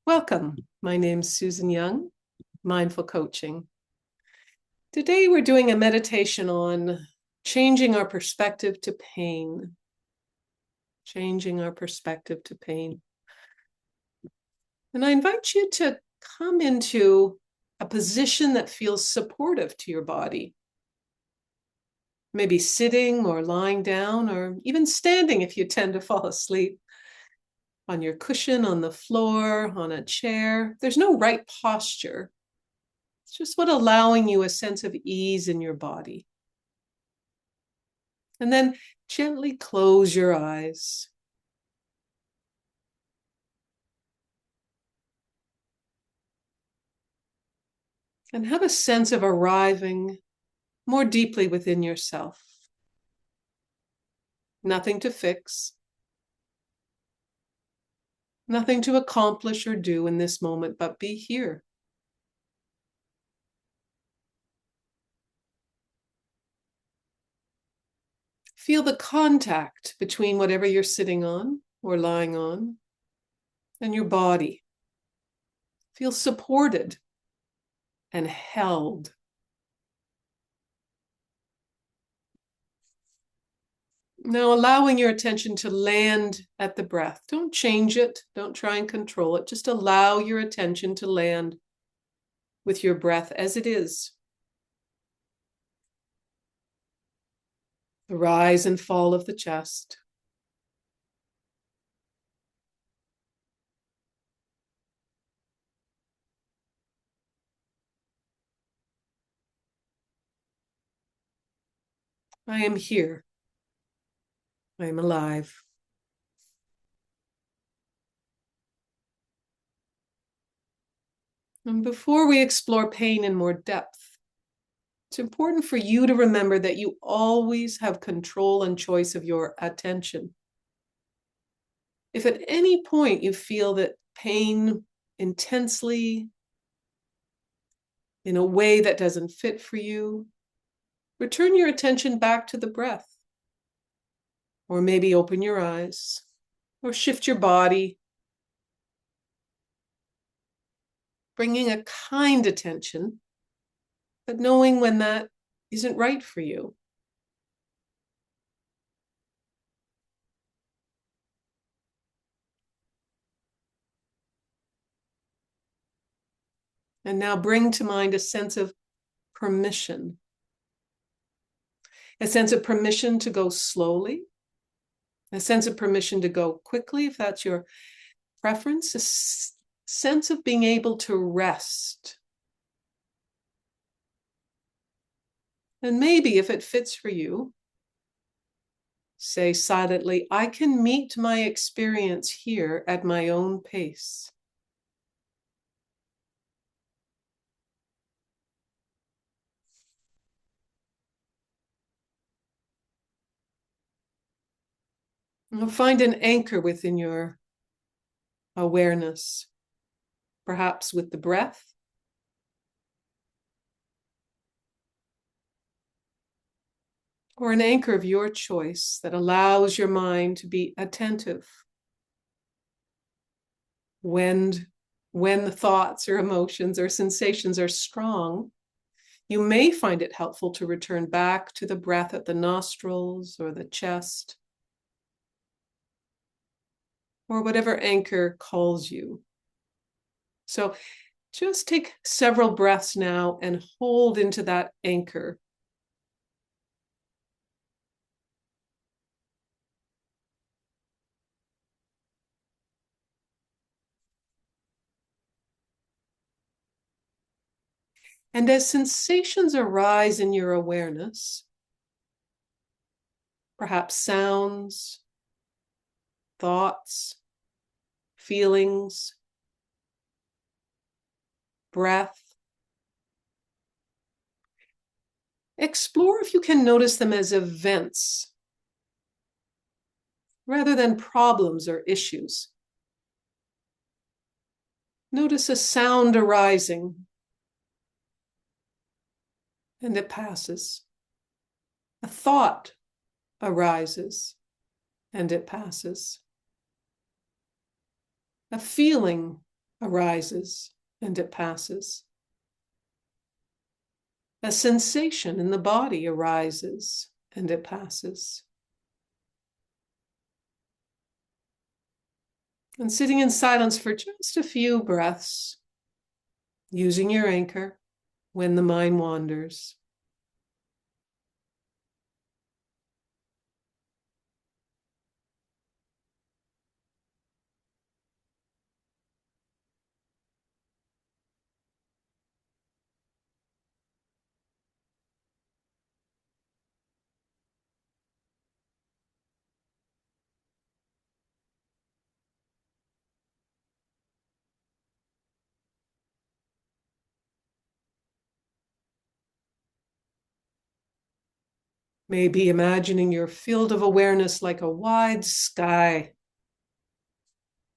Welcome. My name's Susan Young, Mindful Coaching. Today we're doing a meditation on changing our perspective to pain. Changing our perspective to pain. And I invite you to come into a position that feels supportive to your body. Maybe sitting or lying down or even standing if you tend to fall asleep. On your cushion, on the floor, on a chair. There's no right posture. It's just what allowing you a sense of ease in your body. And then gently close your eyes. And have a sense of arriving more deeply within yourself. Nothing to fix. Nothing to accomplish or do in this moment, but be here. Feel the contact between whatever you're sitting on or lying on and your body. Feel supported and held. Now allowing your attention to land at the breath. Don't change it. Don't try and control it. Just allow your attention to land with your breath as it is. The rise and fall of the chest. I am here. I am alive. And before we explore pain in more depth, it's important for you to remember that you always have control and choice of your attention. If at any point you feel that pain intensely, in a way that doesn't fit for you, return your attention back to the breath. Or maybe open your eyes, or shift your body, bringing a kind attention, but knowing when that isn't right for you. And now bring to mind a sense of permission. A sense of permission to go slowly. A sense of permission to go quickly, if that's your preference. A sense of being able to rest. And maybe if it fits for you, say silently, I can meet my experience here at my own pace. And find an anchor within your awareness, perhaps with the breath, or an anchor of your choice that allows your mind to be attentive when the thoughts or emotions or sensations are strong. You may find it helpful to return back to the breath at the nostrils or the chest, or whatever anchor calls you. So just take several breaths now and hold into that anchor. And as sensations arise in your awareness, perhaps sounds, thoughts, feelings, breath, explore if you can notice them as events rather than problems or issues. Notice a sound arising and it passes. A thought arises and it passes. A feeling arises and it passes. A sensation in the body arises and it passes. And sitting in silence for just a few breaths, using your anchor when the mind wanders. Maybe imagining your field of awareness like a wide sky,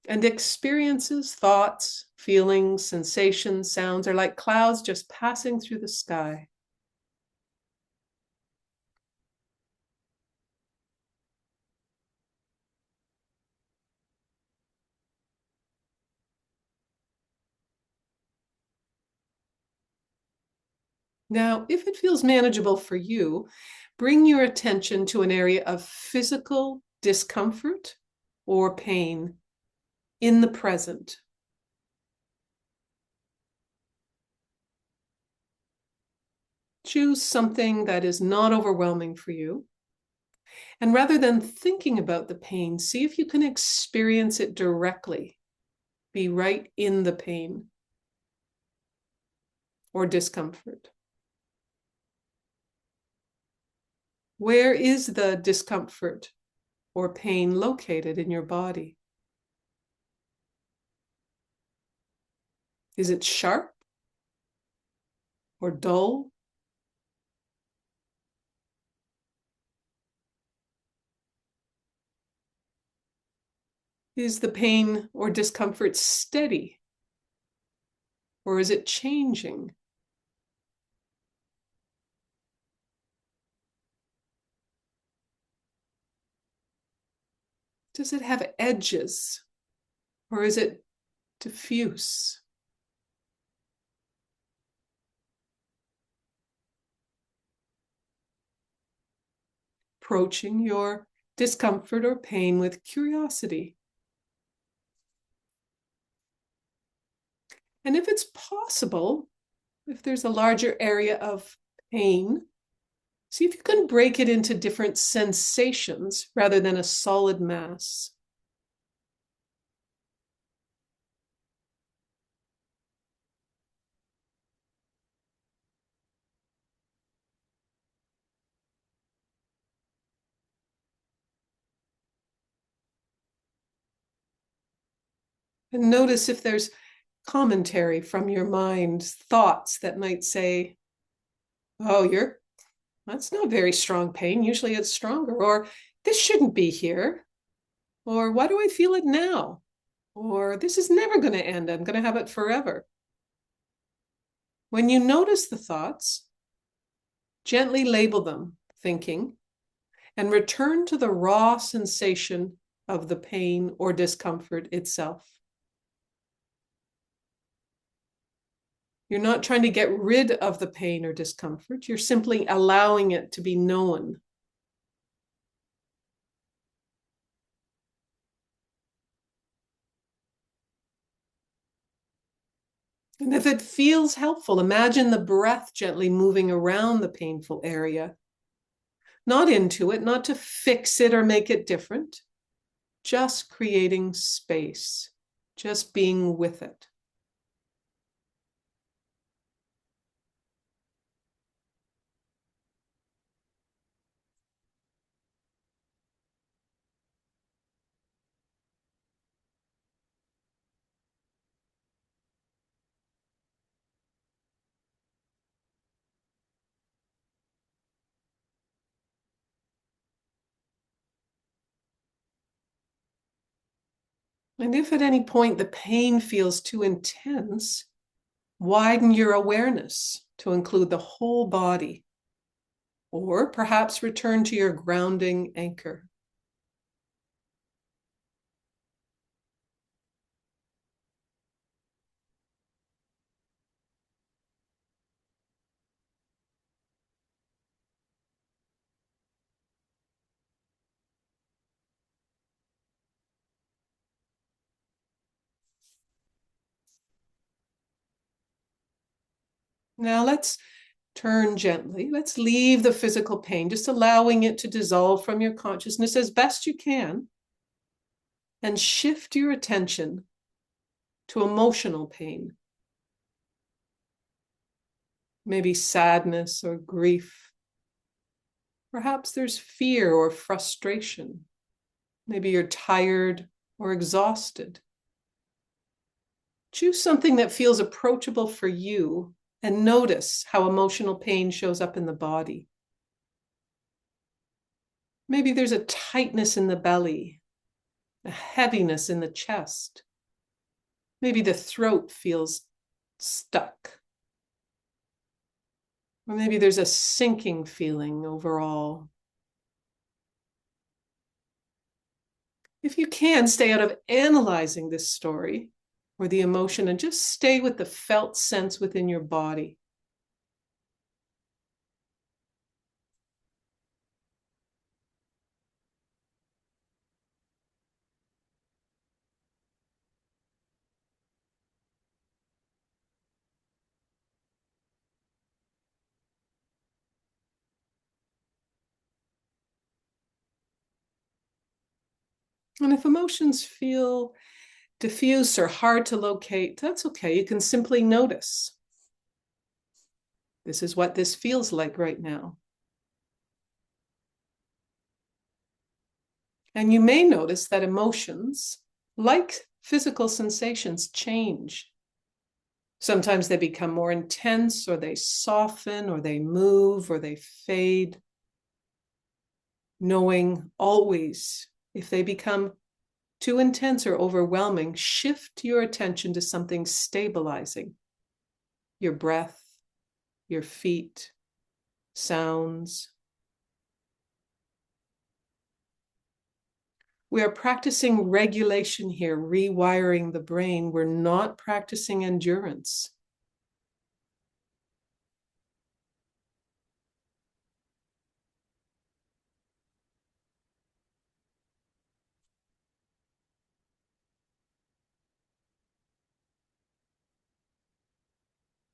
and experiences, thoughts, feelings, sensations, sounds are like clouds just passing through the sky. Now, if it feels manageable for you, bring your attention to an area of physical discomfort or pain in the present. Choose something that is not overwhelming for you. And rather than thinking about the pain, see if you can experience it directly. Be right in the pain or discomfort. Where is the discomfort or pain located in your body? Is it sharp or dull? Is the pain or discomfort steady, or is it changing? Does it have edges, or is it diffuse? Approaching your discomfort or pain with curiosity. And if it's possible, if there's a larger area of pain, see if you can break it into different sensations rather than a solid mass. And notice if there's commentary from your mind, thoughts that might say, oh, that's not very strong pain. Usually it's stronger. Or this shouldn't be here. Or why do I feel it now? Or this is never going to end. I'm going to have it forever. When you notice the thoughts, gently label them, thinking, and return to the raw sensation of the pain or discomfort itself. You're not trying to get rid of the pain or discomfort. You're simply allowing it to be known. And if it feels helpful, imagine the breath gently moving around the painful area. Not into it, not to fix it or make it different, just creating space, just being with it. And if at any point the pain feels too intense, widen your awareness to include the whole body, or perhaps return to your grounding anchor. Now let's turn gently. Let's leave the physical pain, just allowing it to dissolve from your consciousness as best you can, and shift your attention to emotional pain. Maybe sadness or grief. Perhaps there's fear or frustration. Maybe you're tired or exhausted. Choose something that feels approachable for you and notice how emotional pain shows up in the body. Maybe there's a tightness in the belly, a heaviness in the chest. Maybe the throat feels stuck. Or maybe there's a sinking feeling overall. If you can, stay out of analyzing this story or the emotion and just stay with the felt sense within your body. And if emotions feel diffuse or hard to locate, that's okay. You can simply notice. This is what this feels like right now. And you may notice that emotions, like physical sensations, change. Sometimes they become more intense, or they soften, or they move, or they fade. Knowing always, if they become too intense or overwhelming, shift your attention to something stabilizing. Your breath, your feet, sounds. We are practicing regulation here, rewiring the brain. We're not practicing endurance.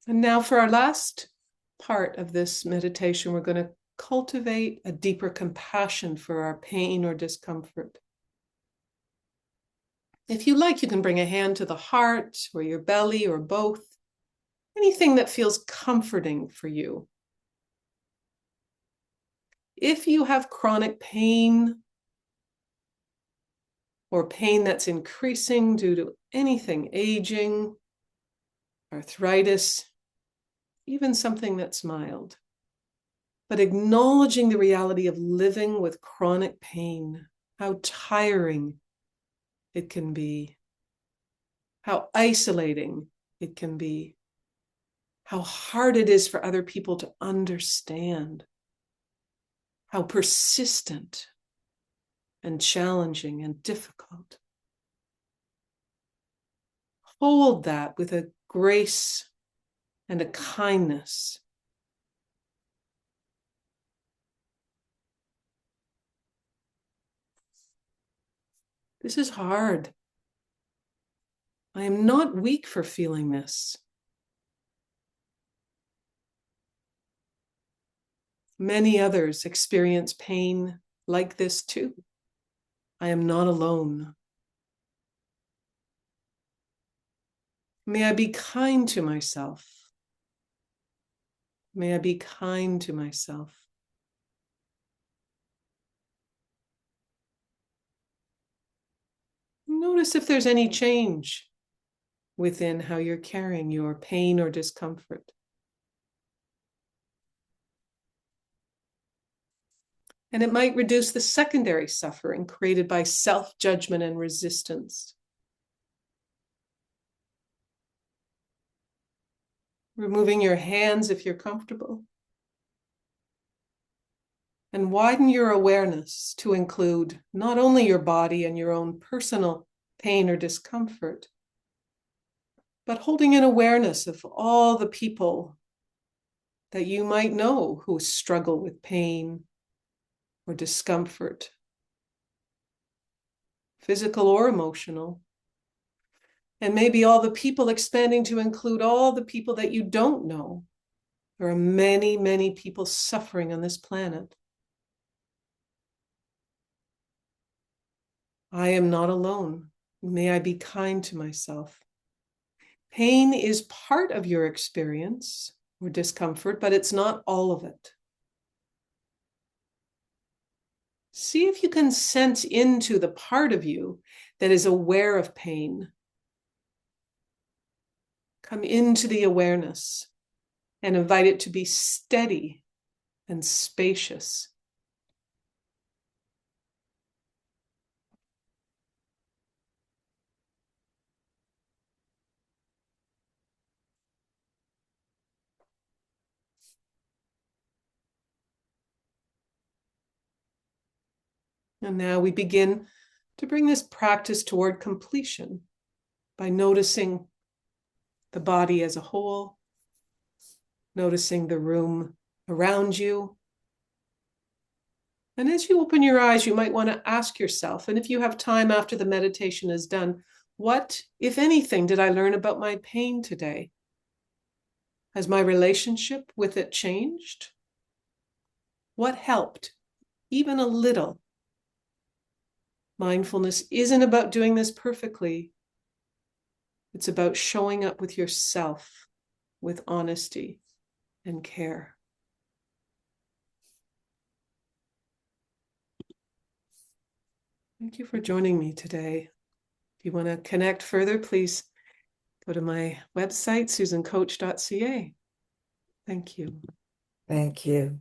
And now for our last part of this meditation, we're going to cultivate a deeper compassion for our pain or discomfort. If you like, you can bring a hand to the heart or your belly or both, anything that feels comforting for you. If you have chronic pain or pain that's increasing due to anything, aging, arthritis, even something that's mild, but acknowledging the reality of living with chronic pain, how tiring it can be, how isolating it can be, how hard it is for other people to understand, how persistent and challenging and difficult. Hold that with a grace and a kindness. This is hard. I am not weak for feeling this. Many others experience pain like this too. I am not alone. May I be kind to myself. May I be kind to myself. Notice if there's any change within how you're carrying your pain or discomfort. And it might reduce the secondary suffering created by self-judgment and resistance. Removing your hands if you're comfortable. And widen your awareness to include not only your body and your own personal pain or discomfort, but holding an awareness of all the people that you might know who struggle with pain or discomfort, physical or emotional. And maybe all the people expanding to include all the people that you don't know There are many, many people suffering on this planet. I am not alone. May I be kind to myself. Pain is part of your experience or discomfort, but it's not all of it. See if you can sense into the part of you that is aware of pain. Come into the awareness and invite it to be steady and spacious. And now we begin to bring this practice toward completion by noticing the body as a whole, noticing the room around you. And as you open your eyes, you might want to ask yourself, and if you have time after the meditation is done, what, if anything, did I learn about my pain today? Has my relationship with it changed? What helped, even a little? Mindfulness isn't about doing this perfectly. It's about showing up with yourself with honesty and care. Thank you for joining me today. If you want to connect further, please go to my website, susancoach.ca. Thank you. Thank you.